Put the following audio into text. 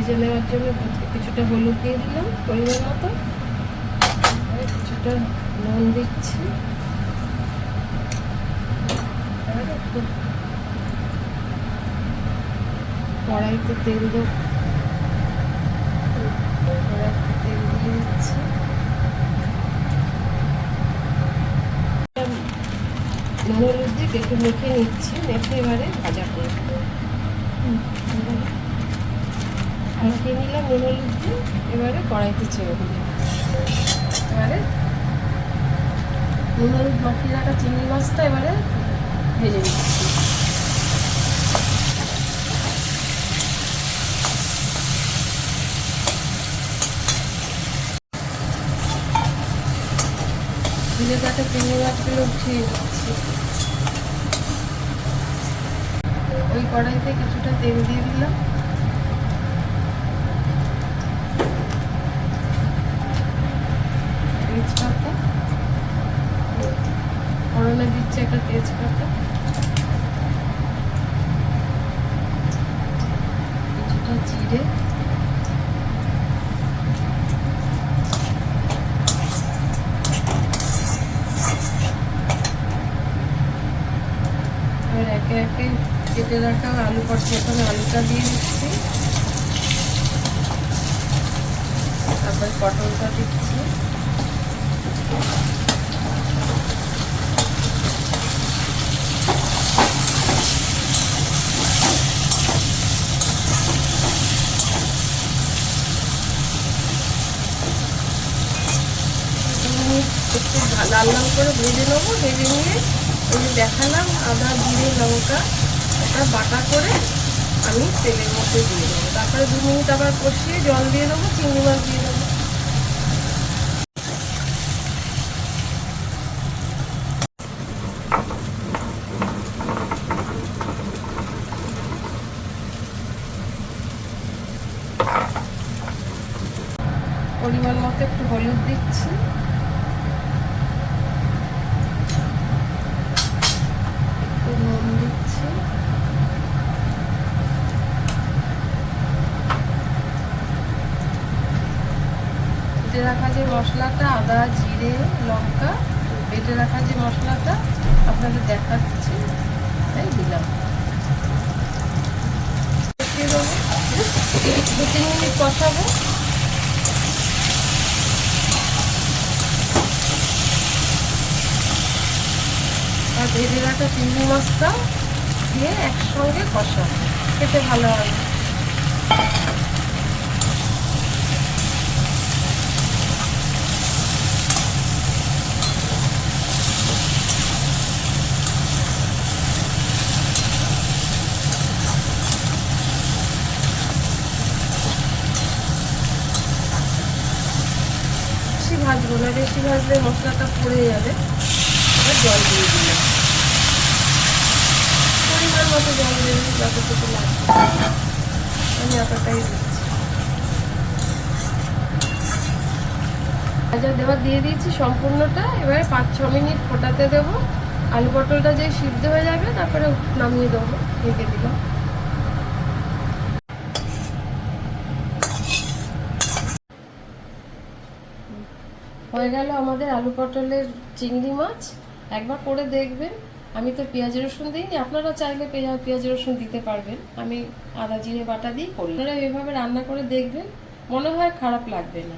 ভেজে নেওয়ার জন্য কিছুটা হলুদ দিয়ে দিলাম পরিমাণ মতো, কিছুটা নুন দিচ্ছি, কড়াইতে তেল দেব, কড়াইতে তেল দিয়ে দিচ্ছি, নুন হলুদ দিয়ে একটু মেখে নিচ্ছি, মেখে এবারে ভাজা করব। মাখিয়ে নিলাম নুন হলুদ দিয়ে, এবারে কড়াইতে ছেড়ে দিলাম। এবারে নুন হলুদ মাখিয়ে রাখা চিংড়ি মাছটা এবারে ভেজে নিচ্ছি। ভেজে রাখা চিংড়ি মাছগুলো উঠিয়ে দিচ্ছি। ওই কড়াইতে কিছুটা তেল দিয়ে দিলাম, তেজপাতা ফোড়নে দিচ্ছি, একটা তেজপাতা, কিছুটা জিরে, এবার একে একে কেটে রাখা আলু পটল, এখানে আলুটা দিয়ে দিচ্ছি, তারপরে পটলটা দিচ্ছি, একটু লাল লাল করে ভেজে নেবো। ভেজে নিয়ে ওই যে দেখালাম আদা জিরে লঙ্কা ওটা বাটা করে আমি তেলের মধ্যে দিয়ে দেবো। তারপরে 2 মিনিট আবার কষিয়ে জল দিয়ে দেবো, চিংড়ি মাছ দিয়ে দেবো। পরিমাণ মতো একটু হলুদ দিচ্ছি, একটু নুন দিচ্ছি, বেটে রাখা যে মশলাটা আদা জিরে লঙ্কা বেটে রাখা যে মশলাটা আপনাদের দেখাচ্ছি তাই দিলাম। 2-3 মিনিট কষাবো। আর ভেজে রাখা চিংড়ি মাছটা দিয়ে একসঙ্গে কষাবো, খেতে ভালো হবে। বেশি ভাজবো না, বেশি ভাজলে মশলাটা পুড়ে যাবে। এবার জল দিয়ে দিলাম, পরিমাণ মতো জল দেবেন যতটুকু লাগবে, আমি এতটাই দিচ্ছি। ভাজা দেওয়া দিয়ে দিয়েছি সম্পূর্ণটা। এবারে 5-6 মিনিট ফোটাতে দেবো। আলু পটলটা যে সিদ্ধ হয়ে যাবে তারপরে নামিয়ে দেবো, ঢেকে দিলাম। হয়ে গেল আমাদের আলু পটলের চিংড়ি মাছ। একবার করে দেখবেন। আমি তো পেঁয়াজ রসুন দিইনি, আপনারা চাইলে পেঁয়াজ রসুন দিতে পারবেন। আমি আদা জিরে বাটা দিয়ে করি। আপনারা এভাবে রান্না করে দেখবেন, মনে হয় খারাপ লাগবে না।